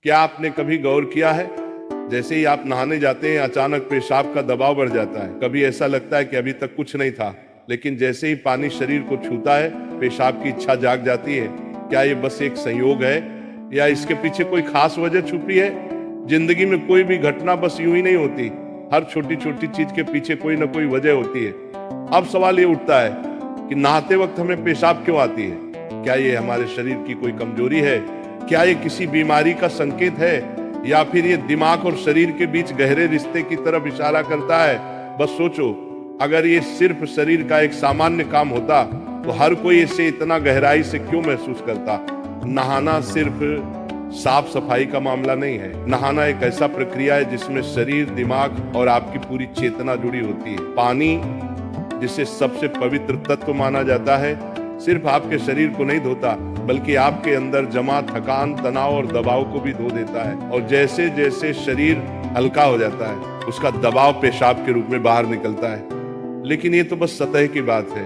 क्या आपने कभी गौर किया है, जैसे ही आप नहाने जाते हैं अचानक पेशाब का दबाव बढ़ जाता है। कभी ऐसा लगता है कि अभी तक कुछ नहीं था, लेकिन जैसे ही पानी शरीर को छूता है पेशाब की इच्छा जाग जाती है। क्या ये बस एक संयोग है या इसके पीछे कोई खास वजह छुपी है? जिंदगी में कोई भी घटना बस यूं ही नहीं होती, हर छोटी छोटी चीज के पीछे कोई ना कोई वजह होती है। अब सवाल ये उठता है कि नहाते वक्त हमें पेशाब क्यों आती है? क्या ये हमारे शरीर की कोई कमजोरी है? क्या ये किसी बीमारी का संकेत है, या फिर ये दिमाग और शरीर के बीच गहरे रिश्ते की तरफ इशारा करता है? बस सोचो, अगर ये सिर्फ शरीर का एक सामान्य काम होता तो हर कोई इसे इतना गहराई से क्यों महसूस करता? नहाना सिर्फ साफ सफाई का मामला नहीं है। नहाना एक ऐसा प्रक्रिया है जिसमें शरीर, दिमाग और आपकी पूरी चेतना जुड़ी होती है। पानी, जिसे सबसे पवित्र तत्व माना जाता है, सिर्फ आपके शरीर को नहीं धोता बल्कि आपके अंदर जमा थकान, तनाव और दबाव को भी धो देता है। और जैसे जैसे शरीर हल्का हो जाता है उसका दबाव पेशाब के रूप में बाहर निकलता है। लेकिन ये तो बस सतह की बात है,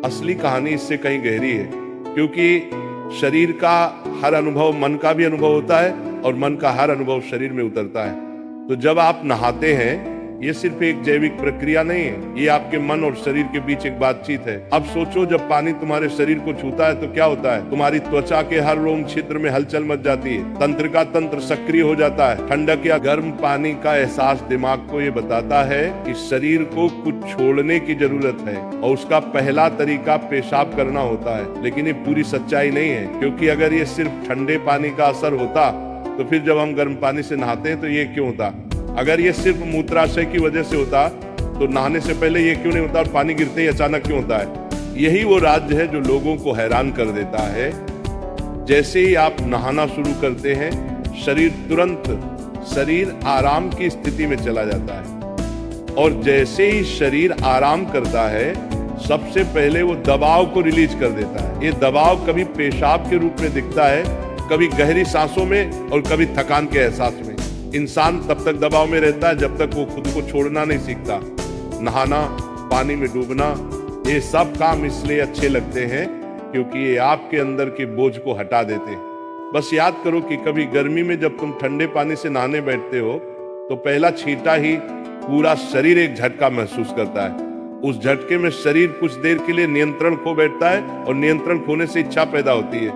असली कहानी इससे कहीं गहरी है। क्योंकि शरीर का हर अनुभव मन का भी अनुभव होता है और मन का हर अनुभव शरीर में उतरता है। तो जब आप नहाते हैं ये सिर्फ एक जैविक प्रक्रिया नहीं है, ये आपके मन और शरीर के बीच एक बातचीत है। अब सोचो, जब पानी तुम्हारे शरीर को छूता है तो क्या होता है? तुम्हारी त्वचा के हर रोम छिद्र में हलचल मच जाती है, तंत्र का तंत्र सक्रिय हो जाता है। ठंडक या गर्म पानी का एहसास दिमाग को ये बताता है कि शरीर को कुछ छोड़ने की जरूरत है और उसका पहला तरीका पेशाब करना होता है। लेकिन ये पूरी सच्चाई नहीं है, क्योंकि अगर ये सिर्फ ठंडे पानी का असर होता तो फिर जब हम गर्म पानी से नहाते हैं तो ये क्यों होता? अगर ये सिर्फ मूत्राशय की वजह से होता तो नहाने से पहले ये क्यों नहीं होता और पानी गिरते ही अचानक क्यों होता है? यही वो राज्य है जो लोगों को हैरान कर देता है। जैसे ही आप नहाना शुरू करते हैं शरीर आराम की स्थिति में चला जाता है, और जैसे ही शरीर आराम करता है सबसे पहले वो दबाव को रिलीज कर देता है। ये दबाव कभी पेशाब के रूप में दिखता है, कभी गहरी सांसों में और कभी थकान के एहसास में। इंसान तब तक दबाव में रहता है जब तक वो खुद को छोड़ना नहीं सीखता। नहाना, पानी में डूबना, ये सब काम इसलिए अच्छे लगते हैं क्योंकि ये आपके अंदर के बोझ को हटा देते हैं। बस याद करो कि कभी गर्मी में जब तुम ठंडे पानी से नहाने बैठते हो तो पहला छींटा ही पूरा शरीर एक झटका महसूस करता है। उस झटके में शरीर कुछ देर के लिए नियंत्रण खो बैठता है और नियंत्रण खोने से इच्छा पैदा होती है।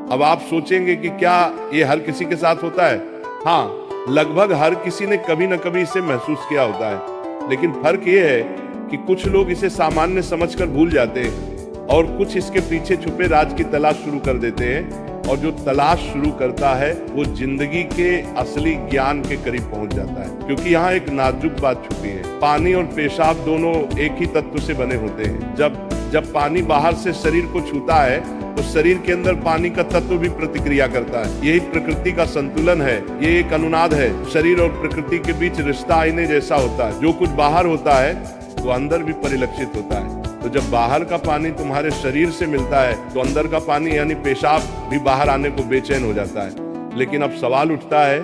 अब आप सोचेंगे कि क्या ये हर किसी के साथ होता है? हाँ, लगभग हर किसी ने कभी न कभी इसे महसूस किया होता है। लेकिन फर्क ये है कि कुछ लोग इसे सामान्य समझकर भूल जाते हैं और कुछ इसके पीछे छुपे राज की तलाश शुरू कर देते हैं। और जो तलाश शुरू करता है वो जिंदगी के असली ज्ञान के करीब पहुंच जाता है। क्योंकि यहाँ एक नाजुक बात छुपी है, पानी और पेशाब दोनों एक ही तत्व से बने होते हैं। जब पानी बाहर से शरीर को छूता है तो शरीर के अंदर पानी का तत्व भी प्रतिक्रिया करता है। यही प्रकृति का संतुलन है, ये एक अनुनाद है। शरीर और प्रकृति के बीच रिश्ता आईने जैसा होता है, जो कुछ बाहर होता है वो अंदर भी परिलक्षित होता है। तो जब बाहर का पानी तुम्हारे शरीर से मिलता है तो अंदर का पानी यानी पेशाब भी बाहर आने को बेचैन हो जाता है। लेकिन अब सवाल उठता है,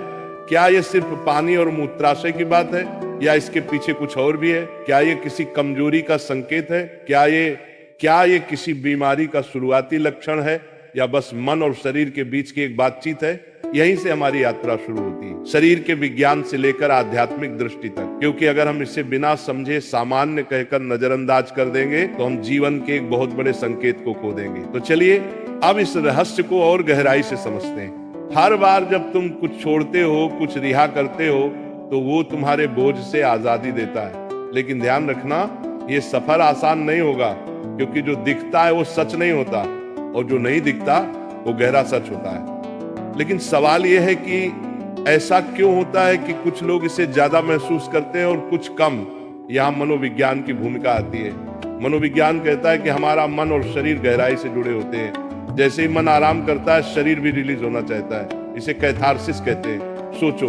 क्या ये सिर्फ पानी और मूत्राशय की बात है या इसके पीछे कुछ और भी है? क्या ये किसी कमजोरी का संकेत है? क्या ये किसी बीमारी का शुरुआती लक्षण है, या बस मन और शरीर के बीच की एक बातचीत है? यहीं से हमारी यात्रा शुरू होती है, शरीर के विज्ञान से लेकर आध्यात्मिक दृष्टि तक। क्योंकि अगर हम इसे बिना समझे सामान्य कहकर नजरअंदाज कर देंगे तो हम जीवन के एक बहुत बड़े संकेत को खो देंगे। तो चलिए अब इस रहस्य को और गहराई से समझते हैं। हर बार जब तुम कुछ छोड़ते हो, कुछ रिहा करते हो, तो वो तुम्हारे बोझ से आजादी देता है। लेकिन ध्यान रखना, ये सफर आसान नहीं होगा, क्योंकि जो दिखता है वो सच नहीं होता और जो नहीं दिखता वो गहरा सच होता है। लेकिन सवाल यह है कि ऐसा क्यों होता है कि कुछ लोग इसे ज्यादा महसूस करते हैं और कुछ कम? यहाँ मनोविज्ञान की भूमिका आती है। मनोविज्ञान कहता है कि हमारा मन और शरीर गहराई से जुड़े होते हैं। जैसे ही मन आराम करता है शरीर भी रिलीज होना चाहता है। इसे कैथारसिस कहते हैं। सोचो,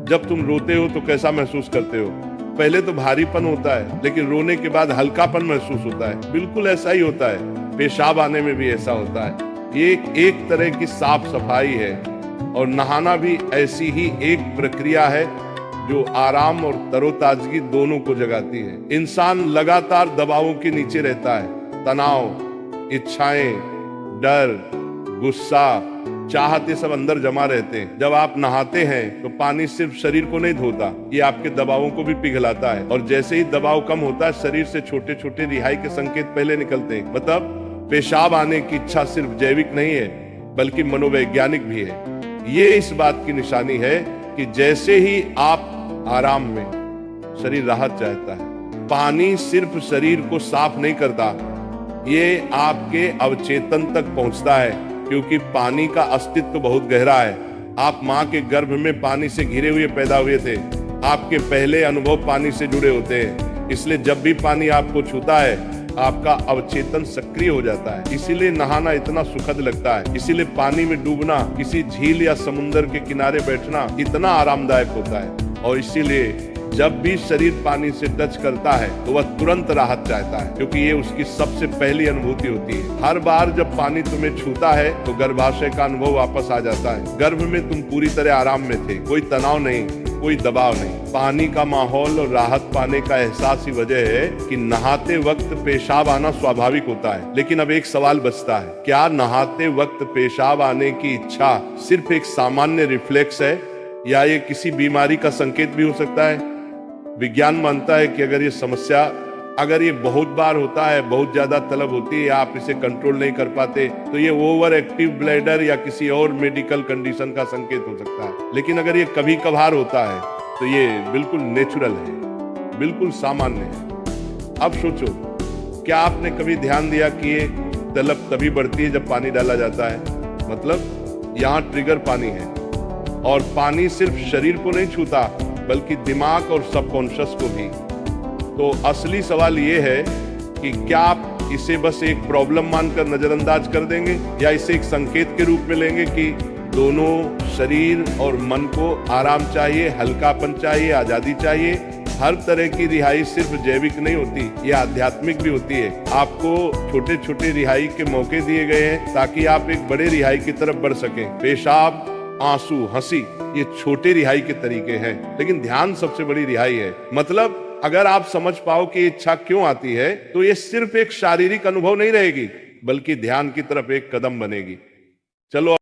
जब तुम रोते हो तो कैसा महसूस करते हो? पहले तो भारीपन होता है, लेकिन रोने के बाद हल्कापन महसूस होता है। बिल्कुल ऐसा ही होता है, पेशाब आने में भी ऐसा होता है। ये एक तरह की साफ सफाई है, और नहाना भी ऐसी ही एक प्रक्रिया है जो आराम और तरोताजगी दोनों को जगाती है। इंसान लगातार दबावों के नीचे रहता है, तनाव, इच्छाएं, डर, गुस्सा, चाहते सब अंदर जमा रहते हैं। जब आप नहाते हैं तो पानी सिर्फ शरीर को नहीं धोता, ये आपके दबावों को भी पिघलाता है। और जैसे ही दबाव कम होता है, शरीर से छोटे छोटे रिहाई के संकेत पहले निकलते हैं। मतलब पेशाब आने की इच्छा सिर्फ जैविक नहीं है, बल्कि मनोवैज्ञानिक भी है। ये इस बात की निशानी है कि जैसे ही आप आराम में, शरीर राहत चाहता है। पानी सिर्फ शरीर को साफ नहीं करता, ये आपके अवचेतन तक पहुंचता है, क्योंकि पानी का अस्तित्व बहुत गहरा है। आप माँ के गर्भ में पानी से घिरे हुए पैदा हुए थे। आपके पहले अनुभव पानी से जुड़े होते हैं, इसलिए जब भी पानी आपको छूता है, आपका अवचेतन सक्रिय हो जाता है। इसीलिए नहाना इतना सुखद लगता है। इसीलिए पानी में डूबना, किसी झील या समुद्र के किनारे बैठना इतना आरामदायक होता है। और इसीलिए जब भी शरीर पानी से टच करता है तो वह तुरंत राहत चाहता है, क्योंकि ये उसकी सबसे पहली अनुभूति होती है। हर बार जब पानी तुम्हें छूता है तो गर्भाशय का अनुभव वापस आ जाता है। गर्भ में तुम पूरी तरह आराम में थे, कोई तनाव नहीं, कोई दबाव नहीं। पानी का माहौल और राहत पाने का एहसास ही वजह है कि नहाते वक्त पेशाब आना स्वाभाविक होता है। लेकिन अब एक सवाल बचता है, क्या नहाते वक्त पेशाब आने की इच्छा सिर्फ एक सामान्य रिफ्लेक्स है, या ये किसी बीमारी का संकेत भी हो सकता है? विज्ञान मानता है कि अगर ये बहुत बार होता है, बहुत ज्यादा तलब होती है, आप इसे कंट्रोल नहीं कर पाते, तो ये ओवर एक्टिव ब्लैडर या किसी और मेडिकल कंडीशन का संकेत हो सकता है। लेकिन अगर ये कभी कभार होता है तो ये बिल्कुल नेचुरल है, बिल्कुल सामान्य है। अब सोचो, क्या आपने कभी ध्यान दिया कि ये तलब तभी बढ़ती है जब पानी डाला जाता है? मतलब यहाँ ट्रिगर पानी है, और पानी सिर्फ शरीर को नहीं छूता, बल्कि दिमाग और सबकॉन्शियस को भी। तो असली सवाल ये है कि क्या आप इसे बस एक प्रॉब्लम मानकर नजरअंदाज कर देंगे, या इसे एक संकेत के रूप में लेंगे कि दोनों शरीर और मन को आराम चाहिए, हल्कापन चाहिए, आजादी चाहिए। हर तरह की रिहाई सिर्फ जैविक नहीं होती, ये आध्यात्मिक भी होती है। आपको छोटे छोटे रिहाई के मौके दिए गए हैं ताकि आप एक बड़े रिहाई की तरफ बढ़ सकें। पेशाब, आंसू, हंसी, ये छोटे रिहाई के तरीके हैं, लेकिन ध्यान सबसे बड़ी रिहाई है। मतलब अगर आप समझ पाओ कि इच्छा क्यों आती है, तो ये सिर्फ एक शारीरिक अनुभव नहीं रहेगी, बल्कि ध्यान की तरफ एक कदम बनेगी। चलो